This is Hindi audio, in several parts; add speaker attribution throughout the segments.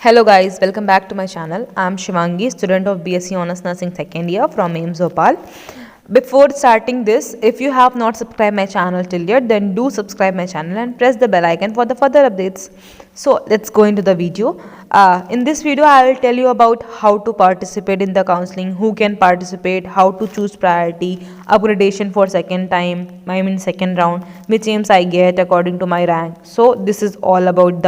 Speaker 1: Hello guys, welcome back to my channel. I am Shivangi, student of BSc Honors Nursing second year from AIIMS Bhopal. Before starting this, if you have not subscribed my channel till yet, then do subscribe my channel and press the bell icon for the further updates. So let's go into the video. In this video, I will tell you about how to participate in the counseling, who can participate, how to choose priority, upgradation for second time, second round, which aims I get according to my rank. So this is all about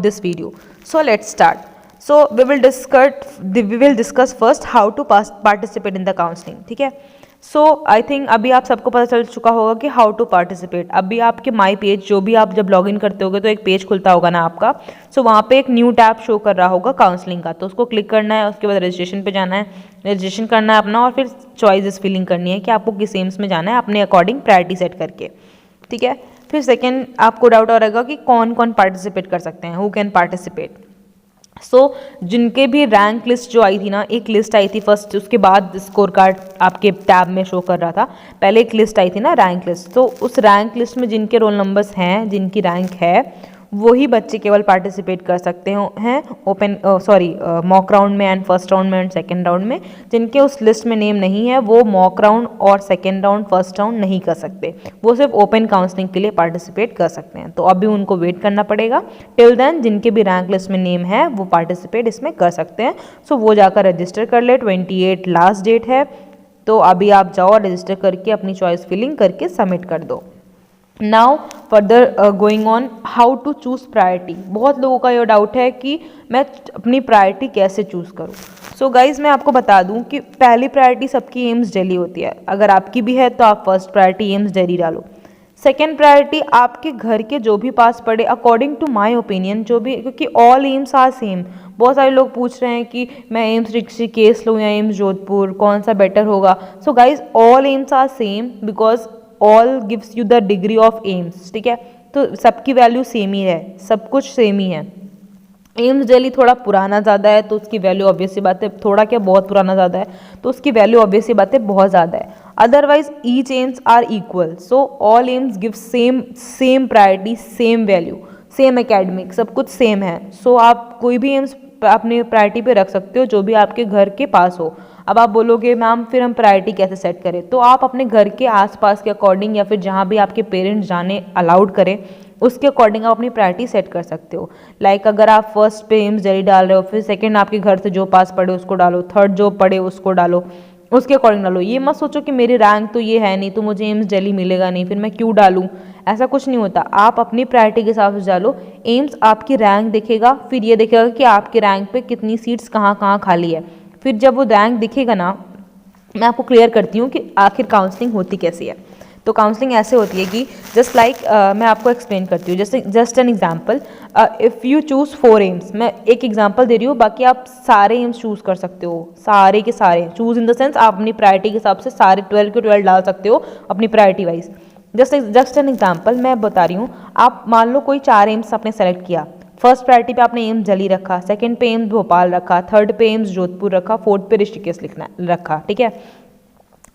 Speaker 1: this video. So let's start. So we will discuss first how to participate in the counseling. ठीक है. So I think अभी आप सबको पता चल चुका होगा कि how to participate. अभी आपके माई पेज जो भी आप जब लॉगिन करते होगे तो एक पेज खुलता होगा ना आपका. So वहाँ पे एक न्यू टैब शो कर रहा होगा काउंसलिंग का, तो उसको क्लिक करना है. उसके बाद रजिस्ट्रेशन पे जाना है, रजिस्ट्रेशन करना है अपना, और फिर चॉइसेस फिलिंग करनी है कि आपको किस एम्स में जाना है अपने अकॉर्डिंग प्रायोरिटी सेट करके. ठीक है. फिर सेकेंड आपको डाउट हो रहेगा कि कौन कौन पार्टिसिपेट कर सकते हैं, हु कैन पार्टिसिपेट. सो जिनके भी रैंक लिस्ट जो आई थी ना, एक लिस्ट आई थी फर्स्ट, उसके बाद स्कोर कार्ड आपके टैब में शो कर रहा था. पहले एक लिस्ट आई थी ना, रैंक लिस्ट. तो उस रैंक लिस्ट में जिनके रोल नंबर्स हैं, जिनकी रैंक है, वही बच्चे केवल पार्टिसिपेट कर सकते हैं ओपन मॉक राउंड में एंड फर्स्ट राउंड में एंड सेकेंड राउंड में. जिनके उस लिस्ट में नेम नहीं है वो मॉक राउंड और सेकेंड राउंड फर्स्ट राउंड नहीं कर सकते, वो सिर्फ ओपन काउंसलिंग के लिए पार्टिसिपेट कर सकते हैं. तो अभी उनको वेट करना पड़ेगा. टिल देन जिनके भी रैंक लिस्ट में नेम है वो पार्टिसिपेट इसमें कर सकते हैं. सो वो जाकर रजिस्टर कर ले. 28 लास्ट डेट है, तो अभी आप जाओ रजिस्टर करके अपनी चॉइस फिलिंग करके सबमिट कर दो. Now further going on how to choose priority. बहुत लोगों का ये डाउट है कि मैं अपनी प्रायोरिटी कैसे चूज़ करूँ. सो गाइज मैं आपको बता दूं कि पहली प्रायोरिटी सबकी एम्स दिल्ली होती है. अगर आपकी भी है तो आप फर्स्ट प्रायोरिटी एम्स दिल्ली डालो. सेकेंड प्रायोरिटी आपके घर के जो भी पास पड़े, अकॉर्डिंग टू माई ओपिनियन, जो भी, क्योंकि ऑल एम्स आर सेम. बहुत सारे लोग पूछ रहे हैं कि मैं एम्स ऋषिकेश लूँ या एम्स जोधपुर, कौन सा बेटर होगा. So guys all aims are same because all gives you the degree of aims. ठीक है. तो सबकी वैल्यू सेम ही है, सब कुछ सेम ही है. एम्स दिल्ली थोड़ा पुराना ज़्यादा है तो उसकी वैल्यू ऑब्वियसली बात है, थोड़ा क्या बहुत पुराना ज़्यादा है तो उसकी वैल्यू ऑब्वियसली बात है बहुत ज़्यादा है. Otherwise each aims are equal. So all aims give same priority, same value, same academic, सब कुछ सेम है. सो आप कोई भी एम्स अपनी प्रायोरिटी पे रख सकते हो जो भी आपके घर के पास हो. अब आप बोलोगे मैम फिर हम प्रायोरिटी कैसे सेट करें, तो आप अपने घर के आसपास के अकॉर्डिंग या फिर जहाँ भी आपके पेरेंट्स जाने अलाउड करें उसके अकॉर्डिंग आप अपनी प्रायोरिटी सेट कर सकते हो. लाइक अगर आप फर्स्ट पे एम्स दिल्ली डाल रहे हो, फिर सेकंड आपके घर से जो पास पड़े उसको डालो, थर्ड जो पड़े उसको डालो, उसके अकॉर्डिंग डालो. ये मत सोचो कि मेरी रैंक तो ये है नहीं तो मुझे एम्स दिल्ली मिलेगा नहीं, फिर मैं क्यों डालूँ. ऐसा कुछ नहीं होता. आप अपनी प्रायोरिटी के हिसाब से डालो. एम्स आपकी रैंक देखेगा, फिर ये देखेगा कि आपके रैंक पे कितनी सीट्स कहाँ कहाँ खाली है. फिर जब वो रैंक दिखेगा ना, मैं आपको क्लियर करती हूँ कि आखिर काउंसलिंग होती कैसी है. तो काउंसलिंग ऐसे होती है कि जस्ट लाइक मैं आपको एक्सप्लेन करती हूँ. Just an example, if you choose 4 AIIMS, मैं एक एग्जांपल दे रही हूँ, बाकी आप सारे एम्स चूज़ कर सकते हो. सारे के सारे चूज़ इन द सेंस आप अपनी प्रायोरिटी के हिसाब से सारे 12 के 12 डाल सकते हो अपनी priority wise. Just an example मैं बता रही हूँ. आप मान लो कोई 4 एम्स आपने सेलेक्ट किया. फर्स्ट प्रायोरिटी पे आपने एम्स दिल्ली रखा, सेकंड पे एम्स भोपाल रखा, थर्ड पे एम्स जोधपुर रखा, फोर्थ पे ऋषिकेश रखा. ठीक है.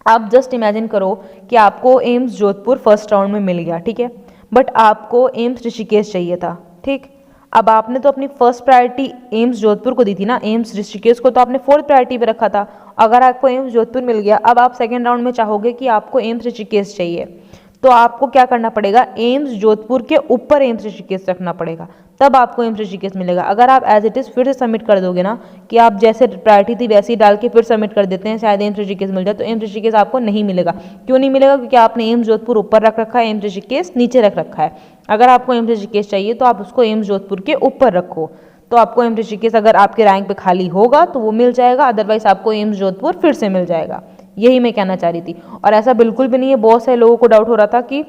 Speaker 1: आप जस्ट इमेजिन करो कि आपको एम्स जोधपुर फर्स्ट राउंड में मिल गया. ठीक है. बट आपको एम्स ऋषिकेश चाहिए था. ठीक. अब आपने तो अपनी फर्स्ट प्रायोरिटी एम्स जोधपुर को दी थी ना, एम्स ऋषिकेश को तो आपने फोर्थ प्रायोरिटी पे रखा था. अगर आपको एम्स जोधपुर मिल गया, अब आप सेकेंड राउंड में चाहोगे कि आपको एम्स ऋषिकेश चाहिए, तो आपको क्या करना पड़ेगा, एम्स जोधपुर के ऊपर एम्स ऋषिकेश रखना पड़ेगा, तब आपको एम्स ऋषिकेश मिलेगा. अगर आप एज इट इज़ फिर से सबमिट कर दोगे ना, कि आप जैसे प्रायोरिटी थी वैसे ही डाल के फिर सबमिट कर देते हैं शायद एम्स ऋषिकेश मिल जाए, तो एम्स ऋषिकेश आपको नहीं मिलेगा. क्यों नहीं मिलेगा? क्योंकि आपने एम्स जोधपुर ऊपर रख रखा है, एम्स ऋषिकेश नीचे रख रखा है. अगर आपको एम्स ऋषिकेश चाहिए तो आप उसको एम्स जोधपुर के ऊपर रखो, तो आपको एम्स ऋषिकेश अगर आपके रैंक पे खाली होगा तो वो मिल जाएगा, अदरवाइज आपको एम्स जोधपुर फिर से मिल जाएगा. यही मैं कहना चाह रही थी. और ऐसा बिल्कुल भी नहीं है. बहुत सारे लोगों को डाउट हो रहा था कि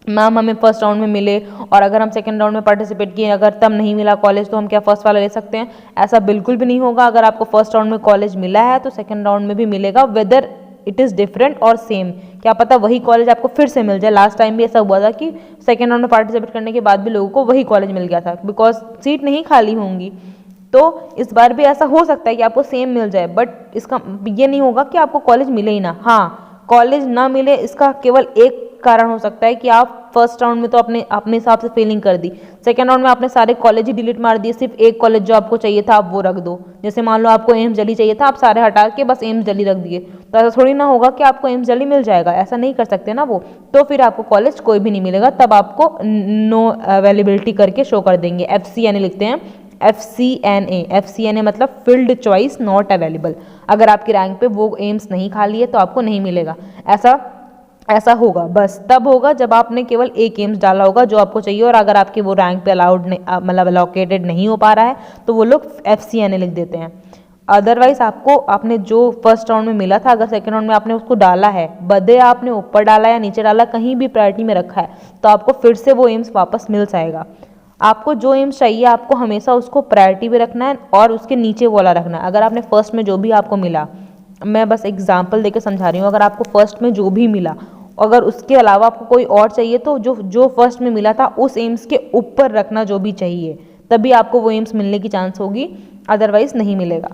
Speaker 1: मैम हमें फर्स्ट राउंड में मिले और अगर हम सेकंड राउंड में पार्टिसिपेट किए अगर तब नहीं मिला कॉलेज तो हम क्या फर्स्ट वाला ले सकते हैं. ऐसा बिल्कुल भी नहीं होगा. अगर आपको फर्स्ट राउंड में कॉलेज मिला है तो सेकंड राउंड में भी मिलेगा, वेदर इट इज़ डिफरेंट और सेम. क्या पता वही कॉलेज आपको फिर से मिल जाए. लास्ट टाइम भी ऐसा हुआ था कि सेकंड राउंड में पार्टिसिपेट करने के बाद भी लोगों को वही कॉलेज मिल गया था बिकॉज सीट नहीं खाली होंगी. तो इस बार भी ऐसा हो सकता है कि आपको सेम मिल जाए, बट इसका ये नहीं होगा कि आपको कॉलेज मिले ही ना. हाँ, कॉलेज ना मिले इसका केवल एक कारण हो सकता है कि आप फर्स्ट राउंड में तो अपने अपने हिसाब से फीलिंग कर दी, सेकेंड राउंड में आपने सारे कॉलेज ही डिलीट मार दिए, सिर्फ एक कॉलेज जो आपको चाहिए था आप वो रख दो। जैसे मान लो आपको एम्स दिल्ली चाहिए था, आप सारे हटा के बस एम्स दिल्ली रख दिए, तो ऐसा थोड़ी ना होगा कि आपको एम्स दिल्ली मिल जाएगा, ऐसा नहीं कर सकते ना वो। तो फिर आपको कॉलेज कोई भी नहीं मिलेगा, तब आपको नो अवेलेबिलिटी करके शो कर देंगे, FCNA लिखते हैं, FCNA मतलब फील्ड चॉइस नॉट अवेलेबल। अगर आपकी रैंक पे वो एम्स नहीं खाली है तो आपको नहीं मिलेगा। ऐसा होगा बस तब होगा जब आपने केवल एक एम्स डाला होगा जो आपको चाहिए, और अगर आपकी वो रैंक पे अलाउड नहीं, मतलब अलोकेटेड नहीं हो पा रहा है, तो वो लोग FCNA लिख देते हैं। अदरवाइज आपने जो फर्स्ट राउंड में मिला था, अगर सेकेंड राउंड में आपने उसको डाला है, बदे आपने ऊपर डाला या नीचे डाला, कहीं भी प्रायोरिटी में रखा है, तो आपको फिर से वो एम्स वापस मिल जाएगा। आपको जो एम्स चाहिए आपको हमेशा उसको प्रायोरिटी पे रखना है और उसके नीचे वाला रखना है। अगर आपने फर्स्ट में जो भी आपको मिला, मैं बस एग्जांपल देकर समझा रही हूँ, अगर आपको फर्स्ट में जो भी मिला, अगर उसके अलावा आपको कोई और चाहिए, तो जो फर्स्ट में मिला था उस एम्स के ऊपर रखना जो भी चाहिए, तभी आपको वो एम्स मिलने की चांस होगी, अदरवाइज नहीं मिलेगा।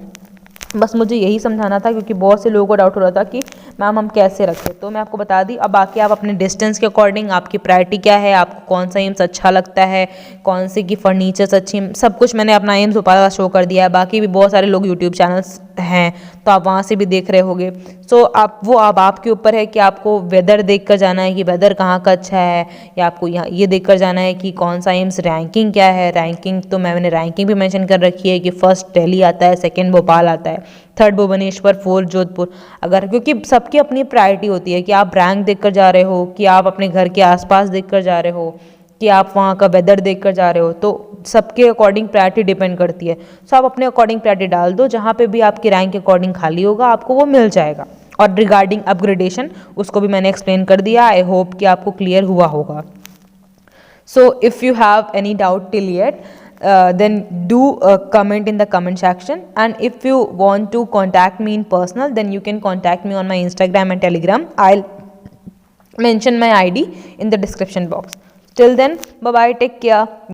Speaker 1: बस मुझे यही समझाना था, क्योंकि बहुत से लोगों को डाउट हो रहा था कि मैम हम कैसे रखें, तो मैं आपको बता दी। अब बाकी आप अपने डिस्टेंस के अकॉर्डिंग आपकी प्रायोरिटी क्या है, आपको कौन सा एम्स अच्छा लगता है, कौन से की फर्नीचर्स अच्छी, सब कुछ मैंने अपना एम्स भोपाल शो कर दिया है। बाकी भी बहुत सारे लोग यूट्यूब चैनल्स हैं तो आप वहाँ से भी देख रहे होंगे। सो अब आपके ऊपर है कि आपको वेदर देख कर जाना है कि वेदर कहाँ का अच्छा है, या आपको यहाँ ये देख कर जाना है कि कौन सा एम्स रैंकिंग क्या है। रैंकिंग तो मैंने रैंकिंग भी मेंशन कर रखी है कि फर्स्ट दिल्ली आता है, सेकंड भोपाल आता है, थर्ड भुवनेश्वर, फोर्थ जोधपुर। अगर क्योंकि सबकी अपनी प्रायोरिटी होती है कि आप रैंक देख कर जा रहे हो, कि आप अपने घर के आसपास देख कर जा रहे हो, कि आप वहाँ का वेदर देख कर जा रहे हो, तो सबके अकॉर्डिंग प्रायोरिटी डिपेंड करती है। सो आप अपने अकॉर्डिंग प्रायोरिटी डाल दो, जहाँ पे भी आपकी रैंक के अकॉर्डिंग खाली होगा आपको वो मिल जाएगा। और रिगार्डिंग अपग्रेडेशन उसको भी मैंने एक्सप्लेन कर दिया। आई होप कि आपको क्लियर हुआ होगा। So if you have any doubt till yet, then do comment in the comment section, and if you want to contact me in personal, then you can contact me on my Instagram and Telegram. I'll mention my ID in the description box. Till then, bye bye, take care.